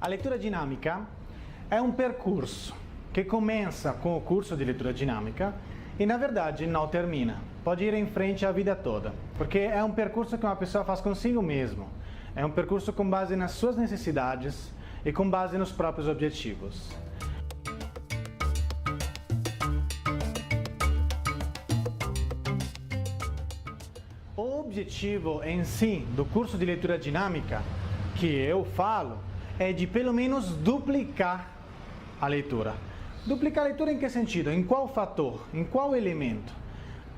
leitura dinâmica é um percurso que começa com o curso de leitura dinâmica e, na verdade, não termina. Pode ir em frente a vida toda, porque é um percurso que uma pessoa faz consigo mesmo. É um percurso com base nas suas necessidades e com base nos próprios objetivos. O objetivo em si do curso de leitura dinâmica que eu falo é de pelo menos duplicar a leitura. Duplicar a leitura em que sentido? Em qual fator? Em qual elemento?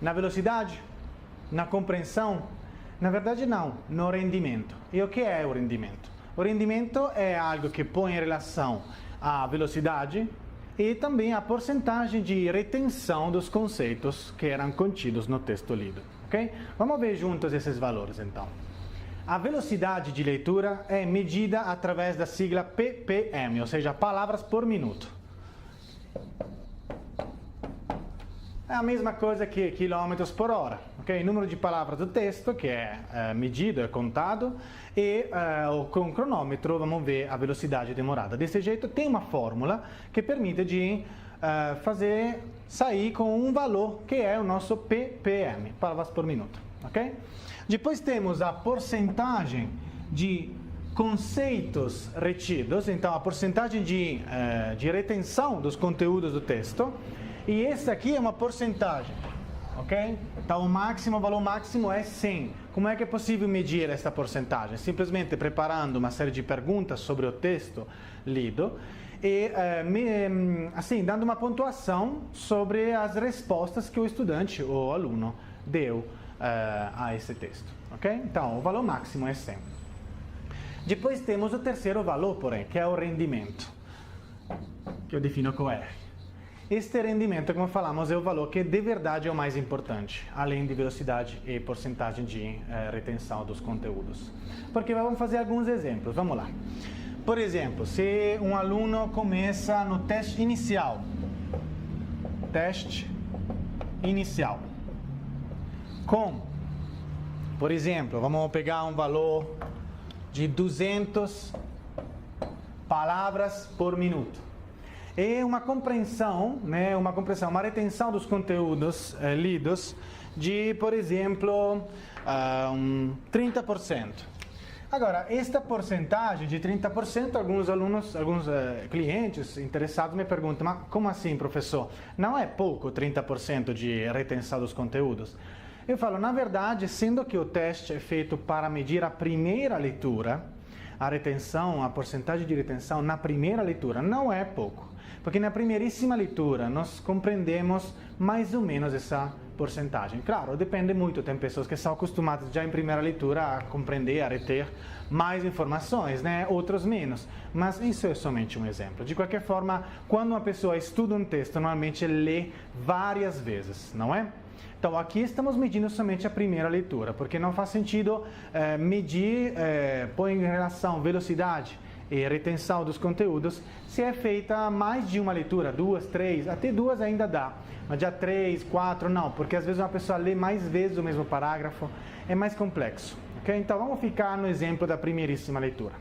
Na velocidade? Na compreensão? Na verdade não, no rendimento. E o que é o rendimento? O rendimento é algo que põe em relação à velocidade e também a porcentagem de retenção dos conceitos que eram contidos no texto lido. Okay? Vamos ver juntos esses valores então. A velocidade de leitura é medida através da sigla ppm, ou seja, palavras por minuto. É a mesma coisa que quilômetros por hora, ok? Número de palavras do texto, que é medido, é contado, e com o cronômetro vamos ver a velocidade demorada. Desse jeito tem uma fórmula que permite de fazer sair com um valor que é o nosso ppm, palavras por minuto, ok? Depois temos a porcentagem de conceitos retidos, então a porcentagem de retenção dos conteúdos do texto, e essa aqui é uma porcentagem, ok? Então o valor máximo é 100. Como é que é possível medir essa porcentagem? Simplesmente preparando uma série de perguntas sobre o texto lido e assim, dando uma pontuação sobre as respostas que o estudante ou o aluno deu a esse texto, ok? Então o valor máximo é 100. Depois temos o terceiro valor, porém, que é o rendimento, que eu defino com R. Este rendimento, como falamos, é o valor que de verdade é o mais importante, além de velocidade e porcentagem de retenção dos conteúdos. Porque vamos fazer alguns exemplos, vamos lá. Por exemplo, se um aluno começa no teste inicial, com, por exemplo, vamos pegar um valor de 200 palavras por minuto. E uma compreensão, uma retenção dos conteúdos lidos de, por exemplo, 30%. Agora, esta porcentagem de 30%, alguns clientes interessados me perguntam, mas como assim, professor? Não é pouco 30% de retenção dos conteúdos? Eu falo, na verdade, sendo que o teste é feito para medir a primeira leitura, a retenção, a porcentagem de retenção na primeira leitura não é pouco. Porque na primeiríssima leitura nós compreendemos mais ou menos essa porcentagem. Claro, depende muito, tem pessoas que são acostumadas já em primeira leitura a compreender, a reter mais informações, né? Outros menos. Mas isso é somente um exemplo. De qualquer forma, quando uma pessoa estuda um texto, normalmente lê várias vezes, não é? Então aqui estamos medindo somente a primeira leitura, porque não faz sentido pôr em relação velocidade e retenção dos conteúdos se é feita mais de uma leitura, 2, 3, até 2 ainda dá, mas já 3, 4 não, porque às vezes uma pessoa lê mais vezes o mesmo parágrafo, é mais complexo, ok? Então vamos ficar no exemplo da primeiríssima leitura.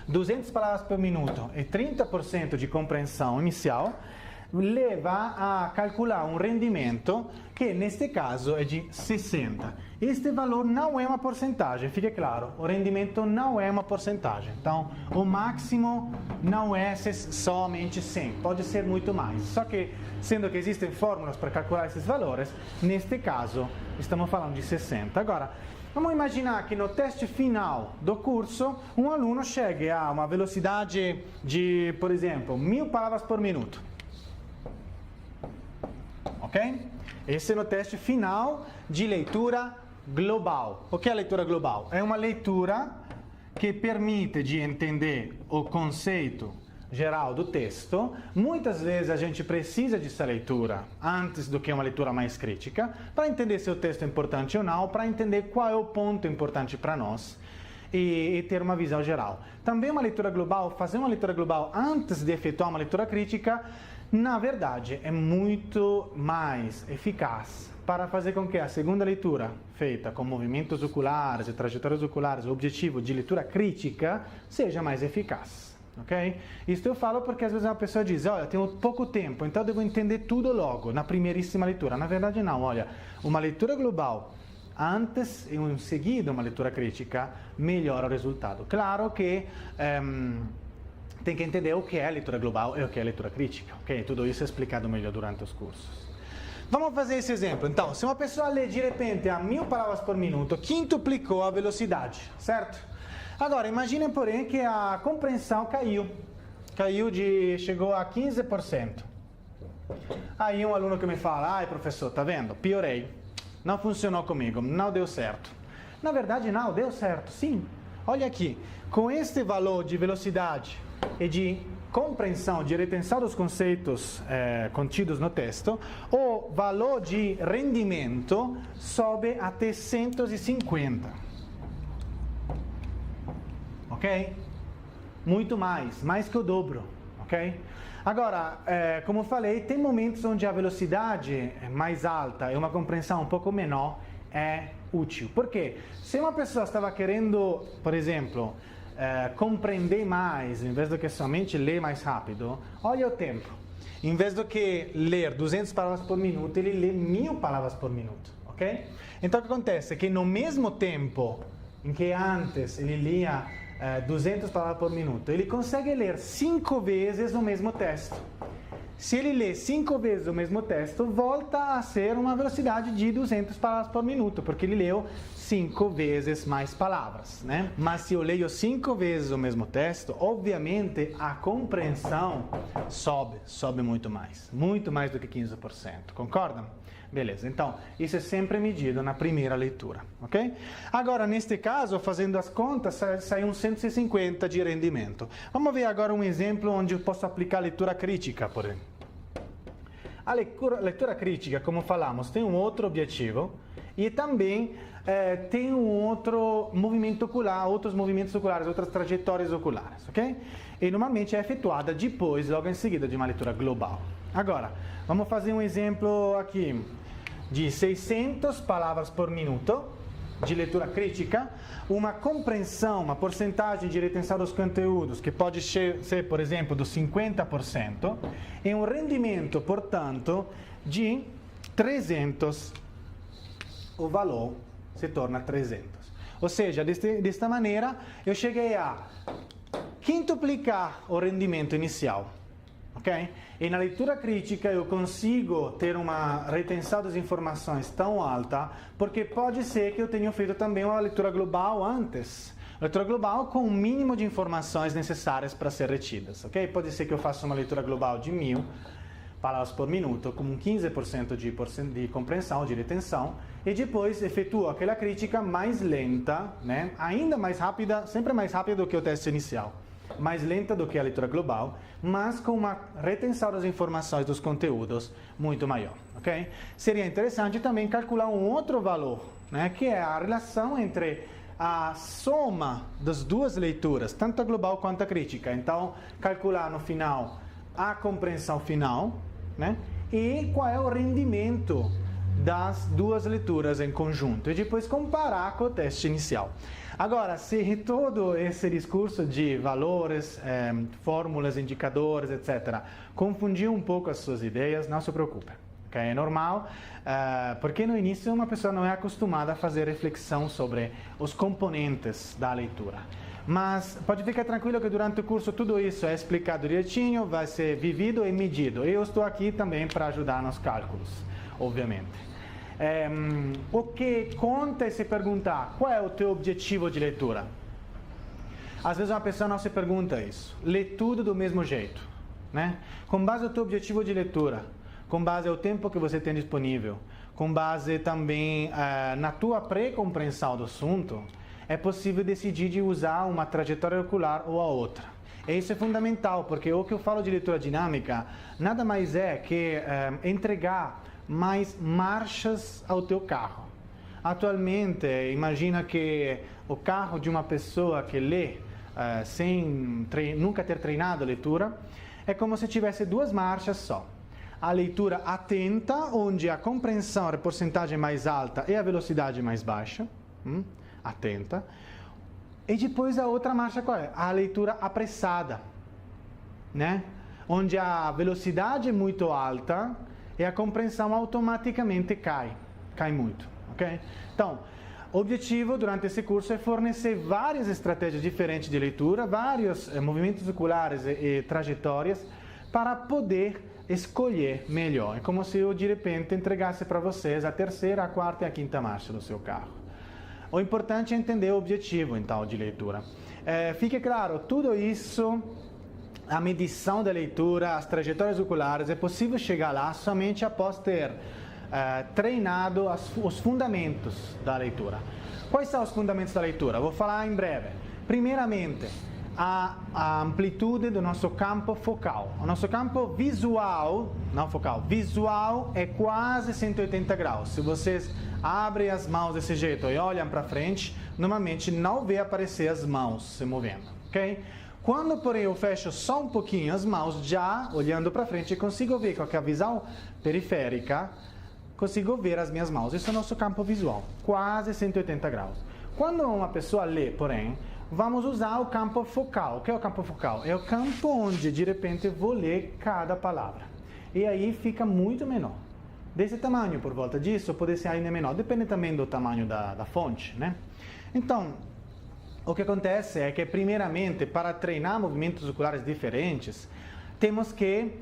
200 palavras por minuto e 30% de compreensão inicial leva a calcular um rendimento que neste caso é de 60. Este valor não é uma porcentagem, fique claro, o rendimento não é uma porcentagem. Então, o máximo não é somente 100, pode ser muito mais. Só que, sendo que existem fórmulas para calcular esses valores, neste caso estamos falando de 60. Agora, vamos imaginar que no teste final do curso, um aluno chegue a uma velocidade de, por exemplo, 1000 palavras por minuto. Ok? Esse é o teste final de leitura global. O que é a leitura global? É uma leitura que permite de entender o conceito geral do texto. Muitas vezes a gente precisa dessa leitura antes do que uma leitura mais crítica, para entender se o texto é importante ou não, para entender qual é o ponto importante para nós e ter uma visão geral. Também uma leitura global, fazer uma leitura global antes de efetuar uma leitura crítica, na verdade, é muito mais eficaz para fazer com que a segunda leitura, feita com movimentos oculares e trajetórias oculares, o objetivo de leitura crítica, seja mais eficaz. Ok? Isso eu falo porque às vezes uma pessoa diz, olha, tenho pouco tempo, então devo entender tudo logo, na primeiríssima leitura. Na verdade não, olha, uma leitura global antes e em seguida uma leitura crítica melhora o resultado. Claro que tem que entender o que é a leitura global e o que é a leitura crítica, ok? Tudo isso é explicado melhor durante os cursos. Vamos fazer esse exemplo. Então, se uma pessoa lê de repente a 1000 palavras por minuto, quintuplicou a velocidade, certo? Agora, imagine, porém, que a compreensão caiu. Chegou a 15%. Aí um aluno que me fala, ai professor, tá vendo? Piorei. Não funcionou comigo, não deu certo. Na verdade, não, deu certo, sim. Olha aqui, com este valor de velocidade e de compreensão, de retenção dos conceitos contidos no texto, o valor de rendimento sobe até 150. Ok? Muito mais que o dobro, ok? Agora, como falei, tem momentos onde a velocidade mais alta e uma compreensão um pouco menor é útil. Por quê? Se uma pessoa estava querendo, por exemplo, compreender mais, em vez do que somente ler mais rápido, olha o tempo. Em vez do que ler 200 palavras por minuto, ele lê 1000 palavras por minuto, ok? Então o que acontece? Que no mesmo tempo em que antes ele lia 200 palavras por minuto, ele consegue ler 5 vezes o mesmo texto. Se ele lê 5 vezes o mesmo texto, volta a ser uma velocidade de 200 palavras por minuto, porque ele leu 5 vezes mais palavras, né? Mas se eu leio 5 vezes o mesmo texto, obviamente a compreensão sobe muito mais do que 15%, concordam? Beleza, então isso é sempre medido na primeira leitura, ok? Agora, neste caso, fazendo as contas, sai um 150 de rendimento. Vamos ver agora um exemplo onde eu posso aplicar a leitura crítica, por exemplo. A leitura crítica, como falamos, tem um outro objetivo e também tem um outro movimento ocular, outros movimentos oculares, outras trajetórias oculares, ok? E normalmente é efetuada depois, logo em seguida, de uma leitura global. Agora, vamos fazer um exemplo aqui de 600 palavras por minuto de leitura crítica, uma compreensão, uma porcentagem de retenção dos conteúdos que pode ser, por exemplo, dos 50%, e um rendimento, portanto, de 300, o valor se torna 300. Ou seja, desta maneira, eu cheguei a quintuplicar o rendimento inicial. Ok? E na leitura crítica eu consigo ter uma retenção das informações tão alta, porque pode ser que eu tenha feito também uma leitura global antes. Leitura global com o mínimo de informações necessárias para ser retidas. Ok? Pode ser que eu faça uma leitura global de 1000 palavras por minuto, com 15% de compreensão, de retenção, e depois efetuo aquela crítica mais lenta, né? Ainda mais rápida, sempre mais rápida do que o teste inicial. Mais lenta do que a leitura global, mas com uma retenção das informações dos conteúdos muito maior, ok? Seria interessante também calcular um outro valor, né, que é a relação entre a soma das duas leituras, tanto a global quanto a crítica. Então, calcular no final a compreensão final, né, e qual é o rendimento das duas leituras em conjunto, e depois comparar com o teste inicial. Agora, se todo esse discurso de valores, fórmulas, indicadores, etc., confundiu um pouco as suas ideias, não se preocupe. Okay? É normal, porque no início uma pessoa não é acostumada a fazer reflexão sobre os componentes da leitura. Mas pode ficar tranquilo que durante o curso tudo isso é explicado direitinho, vai ser vivido e medido. Eu estou aqui também para ajudar nos cálculos, obviamente. O que conta é se perguntar qual é o teu objetivo de leitura. Às vezes uma pessoa não se pergunta isso. Lê tudo do mesmo jeito, né? Com base no teu objetivo de leitura, com base no tempo que você tem disponível, com base também na tua pré-compreensão do assunto, é possível decidir de usar uma trajetória ocular ou a outra. E isso é fundamental, porque o que eu falo de leitura dinâmica nada mais é que entregar mais marchas ao teu carro. Atualmente, imagina que o carro de uma pessoa que lê sem nunca ter treinado a leitura é como se tivesse 2 marchas só. a leitura atenta, onde a compreensão é a porcentagem mais alta e a velocidade mais baixa, atenta. E depois a outra marcha qual é? A leitura apressada, né? Onde a velocidade é muito alta e a compreensão automaticamente cai muito, ok? Então, o objetivo durante esse curso é fornecer várias estratégias diferentes de leitura, vários movimentos oculares e trajetórias para poder escolher melhor. É como se eu de repente entregasse para vocês a terceira, a quarta e a quinta marcha do seu carro. O importante é entender o objetivo, então, de leitura. Fique claro, tudo isso, a medição da leitura, as trajetórias oculares, é possível chegar lá somente após ter treinado os fundamentos da leitura. Quais são os fundamentos da leitura? Vou falar em breve. Primeiramente, a amplitude do nosso campo focal. O nosso campo visual, não focal, visual é quase 180 graus. Se vocês abrem as mãos desse jeito e olham para frente, normalmente não vê aparecer as mãos se movendo, ok? Quando, porém, eu fecho só um pouquinho as mãos, já olhando para frente, consigo ver com a visão periférica, consigo ver as minhas mãos. Isso é o nosso campo visual, quase 180 graus. Quando uma pessoa lê, porém, vamos usar o campo focal. O que é o campo focal? É o campo onde, de repente, eu vou ler cada palavra. E aí fica muito menor. Desse tamanho, por volta disso, pode ser ainda menor. Depende também do tamanho da fonte, né? Então, o que acontece é que, primeiramente, para treinar movimentos oculares diferentes, temos que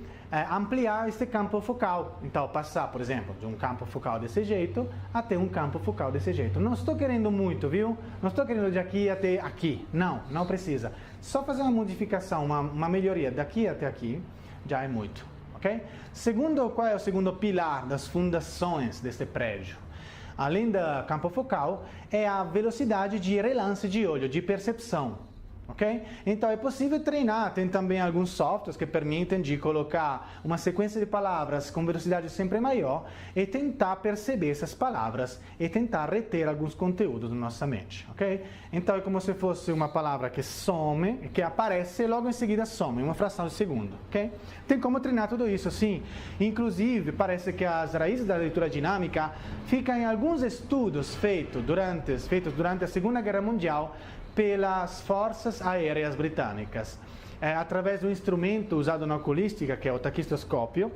ampliar este campo focal. Então, passar, por exemplo, de um campo focal desse jeito até um campo focal desse jeito. Não estou querendo muito, viu? Não estou querendo de aqui até aqui. Não precisa. Só fazer uma modificação, uma melhoria daqui até aqui, já é muito, ok? Qual é o segundo pilar das fundações deste prédio? Além do campo focal, é a velocidade de relance de olho, de percepção. Okay? Então é possível treinar, tem também alguns softwares que permitem de colocar uma sequência de palavras com velocidade sempre maior e tentar perceber essas palavras e tentar reter alguns conteúdos na nossa mente, ok? Então é como se fosse uma palavra que some, que aparece e logo em seguida some, em uma fração de segundo, ok? Tem como treinar tudo isso, sim. Inclusive, parece que as raízes da leitura dinâmica ficam em alguns estudos feitos durante a Segunda Guerra Mundial pelas forças aéreas britânicas. Através do instrumento usado na oculística, que é o taquistoscópio,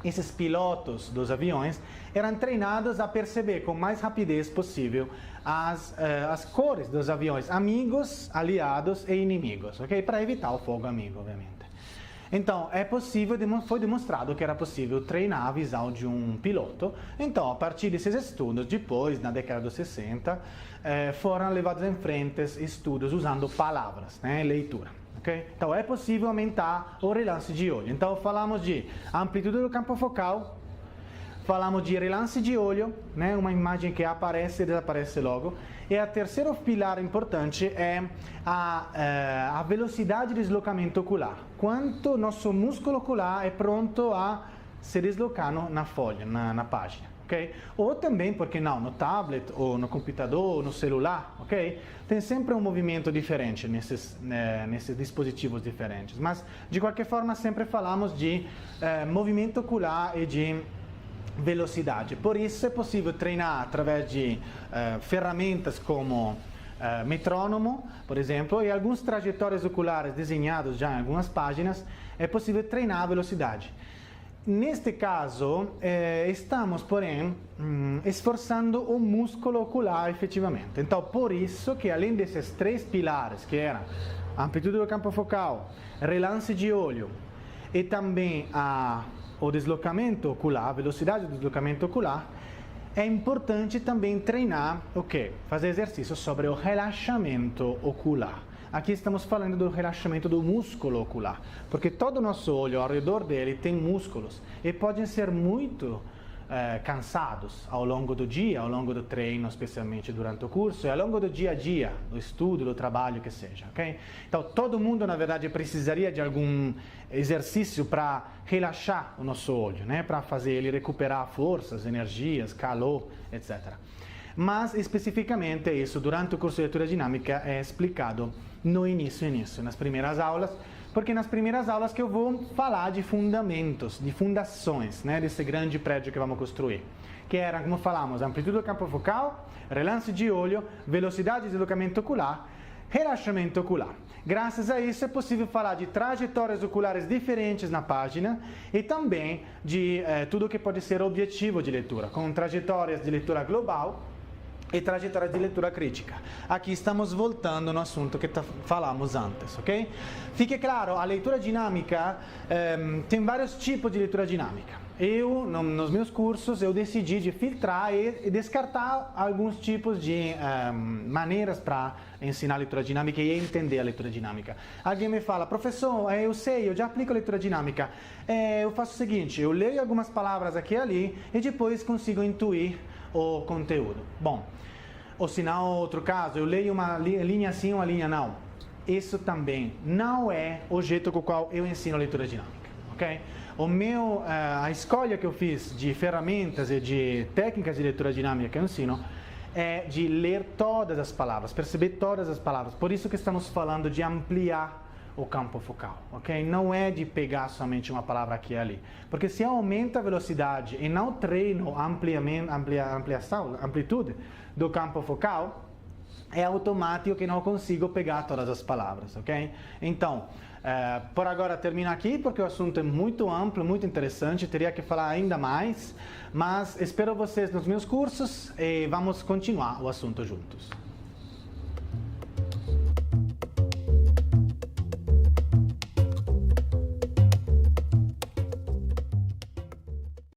esses pilotos dos aviões eram treinados a perceber com mais rapidez possível as cores dos aviões, amigos, aliados e inimigos, ok? Para evitar o fogo amigo, obviamente. Então, foi demonstrado que era possível treinar a visão de um piloto. Então, a partir desses estudos, depois, na década dos 60, foram levados em frente estudos usando palavras, né, leitura. Okay? Então, é possível aumentar o relance de olho. Então, falamos de amplitude do campo focal, falamos de relance de olho, né, uma imagem que aparece e desaparece logo. E o terceiro pilar importante é a velocidade de deslocamento ocular. Quanto nosso músculo ocular é pronto a se deslocar na folha, na página, ok? Ou também, por que não, no tablet, ou no computador, ou no celular, ok? Tem sempre um movimento diferente nesses dispositivos diferentes. Mas, de qualquer forma, sempre falamos de movimento ocular e de velocidade. Por isso é possível treinar através de ferramentas como metrônomo, por exemplo, e algumas trajetórias oculares desenhadas já em algumas páginas, é possível treinar a velocidade. Neste caso, estamos, porém, esforçando o músculo ocular efetivamente. Então, por isso que além desses três pilares, que eram a amplitude do campo focal, relance de olho e também o deslocamento ocular, a velocidade do deslocamento ocular, é importante também treinar o quê? Fazer exercícios sobre o relaxamento ocular. Aqui estamos falando do relaxamento do músculo ocular, porque todo o nosso olho, ao redor dele, tem músculos e podem ser muito cansados ao longo do dia, ao longo do treino, especialmente durante o curso, e ao longo do dia a dia, do estudo, do trabalho, que seja, ok? Então, todo mundo, na verdade, precisaria de algum exercício para relaxar o nosso olho, né? Para fazer ele recuperar forças, energias, calor, etc. Mas, especificamente, isso, durante o curso de leitura dinâmica, é explicado no início, nas primeiras aulas, Porque nas primeiras aulas que eu vou falar de fundamentos, de fundações, né, desse grande prédio que vamos construir. Que eram, como falamos, amplitude do campo focal, relance de olho, velocidade de deslocamento ocular, relaxamento ocular. Graças a isso é possível falar de trajetórias oculares diferentes na página e também de tudo que pode ser objetivo de leitura, com trajetórias de leitura global e trajetórias de leitura crítica. Aqui estamos voltando no assunto que falamos antes, ok? Fique claro, a leitura dinâmica tem vários tipos de leitura dinâmica. Eu, nos meus cursos, eu decidi de filtrar e descartar alguns tipos de maneiras para ensinar a leitura dinâmica e entender a leitura dinâmica. Alguém me fala, professor, eu sei, eu já aplico a leitura dinâmica. Eu faço o seguinte, eu leio algumas palavras aqui e ali e depois consigo intuir o conteúdo. Bom, ou se não, outro caso, eu leio uma linha sim, uma linha não. Isso também não é o jeito com o qual eu ensino a leitura dinâmica, ok? A escolha que eu fiz de ferramentas e de técnicas de leitura dinâmica que eu ensino é de ler todas as palavras, perceber todas as palavras. Por isso que estamos falando de ampliar o campo focal, ok? Não é de pegar somente uma palavra aqui e ali. Porque se eu aumento a velocidade e não treino a amplitude do campo focal, é automático que não consigo pegar todas as palavras, ok? Então, por agora termino aqui, porque o assunto é muito amplo, muito interessante, teria que falar ainda mais, mas espero vocês nos meus cursos e vamos continuar o assunto juntos.